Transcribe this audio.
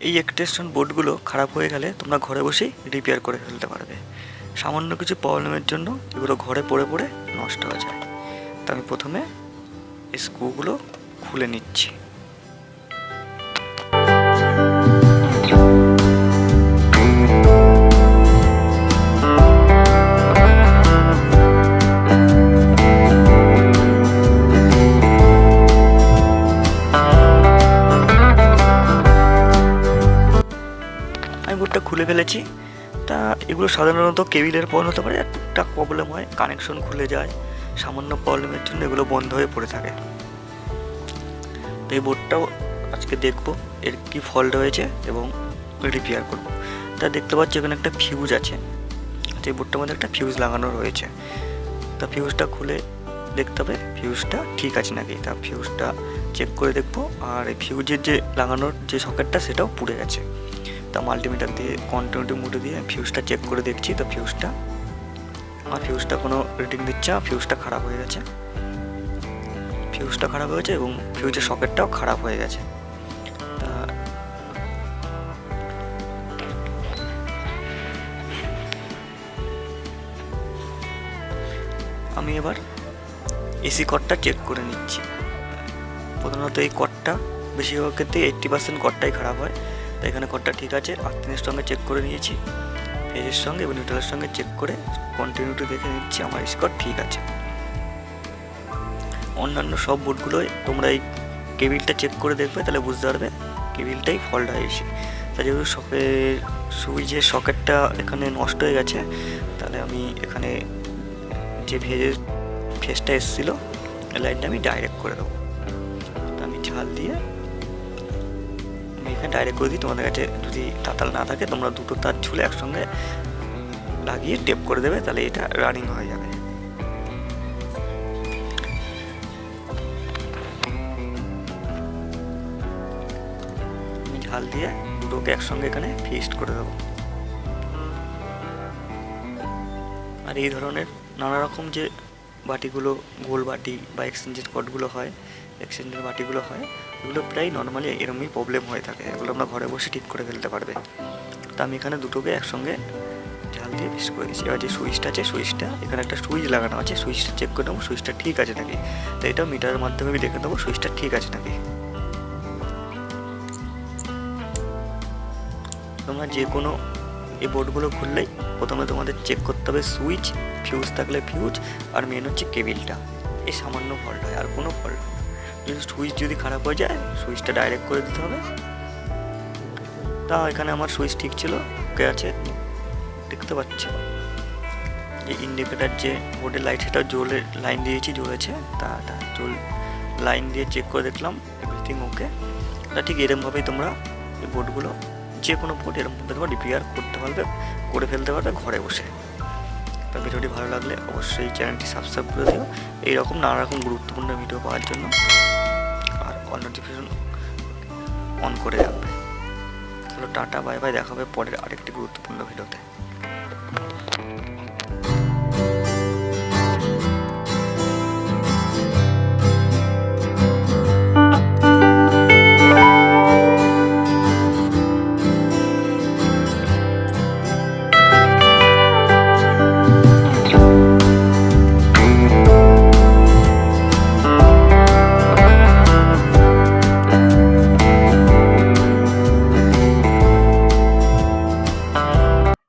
এই এক্সটেনশন বোর্ডগুলো খারাপ হয়ে গেলে তোমরা ঘরে বসেই রিপেয়ার করে ফেলতে পারবে। সামান্য কিছু প্রবলেমের জন্য এগুলো ঘরে পড়ে পড়ে নষ্ট হয়ে যায়। তো আমি প্রথমে এই স্ক্রুগুলো খুলে নিচ্ছি। আমি বোর্ডটা খুলে ফেলেছি। তা এগুলো সাধারণত কেবিলের প্রবলেম হতে পারে, আর টুকটাক প্রবলেম হয়, কানেকশন খুলে যায়, সামান্য প্রবলেমের জন্য এগুলো বন্ধ হয়ে পড়ে থাকে। তো এই বোর্ডটাও আজকে দেখবো এর কি ফল্ট হয়েছে এবং রিপেয়ার করব। তা দেখতে পাচ্ছি এখানে একটা ফিউজ আছে। এই বোর্ডটার মধ্যে একটা ফিউজ লাগানো রয়েছে। তা ফিউজটা খুলে দেখতে হবে ফিউজটা ঠিক আছে নাকি। তা ফিউজটা চেক করে দেখবো। আর এই ফিউজের যে লাগানোর যে সকেটটা সেটাও পুড়ে গেছে। তা মাল্টিমিটার দিয়ে কন্টিনিউটি মোডে দিয়ে ফিউজটা চেক করে দেখছি। তো ফিউজটা কোনো রিডিং দিচ্ছে না, ফিউজটা খারাপ হয়ে গেছে। এবং ফিউজের সকেটটাও খারাপ হয়ে গেছে। তা আমি এবার এসি কর্ডটা চেক করে নিচ্ছি। প্রধানত এই কর্ডটা বেশিরভাগ ক্ষেত্রে 80% কর্ডটাই খারাপ হয়। তো এখানে কর্ডটা ঠিক আছে, আর্থিনের সঙ্গে চেক করে নিয়েছি, ফেজের সঙ্গে এবং নিউট্রালের সঙ্গে চেক করে কন্টিনিউটি দেখে নিচ্ছি আমার এসি কর্ড ঠিক আছে। অন্যান্য সব বোর্ডগুলোয় তোমরা এই কেবিলটা চেক করে দেখবে, তাহলে বুঝতে পারবে কেবিলটাই ফল্ট হয়েছে। তা যেহেতু সুইচের সকেটটা এখানে নষ্ট হয়ে গেছে, তাহলে আমি এখানে যে ফেজটা এসেছিলো লাইনটা আমি ডাইরেক্ট করে দেবো। তো আমি ঝাল দিয়ে আমি এখানে ডাইরেক্ট করে দিই। তোমাদের কাছে যদি তাতাল না থাকে তোমরা দুটো তার ঝুলে একসঙ্গে লাগিয়ে টেপ করে দেবে, তাহলে এটা রানিং হয়ে যাবে। আমি ঝাল দিয়ে দুটোকে একসঙ্গে এখানে ফিক্সড করে দেবো। আর এই ধরনের নানা রকম যে বাটিগুলো, গোল বাটি বা এক্সচেঞ্জের কর্ডগুলো হয়, এক্সচেঞ্জের বাটিগুলো হয়, এগুলো প্রায় নর্মালি এরকমই প্রবলেম হয়ে থাকে। এগুলো আমরা ঘরে বসে ঠিক করে ফেলতে পারবে। তো আমি এখানে দুটোকে একসঙ্গে ঝাল দিয়ে ফিক্স করে দিচ্ছি। এবার যে সুইচটা আছে, সুইচটা এখানে একটা সুইচ লাগানো আছে, সুইচটা চেক করে নেবো সুইচটা ঠিক আছে নাকি। তো এটা মিটারের মাধ্যমে আমি দেখে নেবো সুইচটা ঠিক আছে নাকি। তোমরা যে কোনো এই বোর্ডগুলো খুললেই প্রথমে তোমাদের চেক করতে হবে সুইচ, ফিউজ থাকলে ফিউজ, আর মেন হচ্ছে কেবিলটা। এই সামান্য ফল্ট হয়, আর কোনো ফল্ট হয় না। যদি সুইচ যদি খারাপ হয়ে যায় সুইচটা ডাইরেক্ট করে দিতে হবে। তা এখানে আমার সুইচ ঠিক ছিল, ওকে আছে, দেখতে পাচ্ছি যে ইন্ডিকেটার যে বোর্ডের লাইট সেটা জ্বলে, লাইন দিয়েছি জ্বলেছে। তা লাইন দিয়ে চেক করে দেখলাম এভরিথিং ওকে। তা ঠিক এরকমভাবেই তোমরা এই বোর্ডগুলো, যে কোনো বোর্ড এরকমভাবে তোমরা রিপেয়ার করে ফেলতে পারবে ঘরে বসে। তা ভিডিওটি ভালো লাগলে অবশ্যই চ্যানেলটি সাবস্ক্রাইব করে দিও এইরকম নানা রকম গুরুত্বপূর্ণ ভিডিও পাওয়ার জন্য, আর অল নোটিফিকেশন অন করে রাখবে। চলো টাটা, বাই বাই, দেখা হবে পরের আরেকটি গুরুত্বপূর্ণ ভিডিওতে।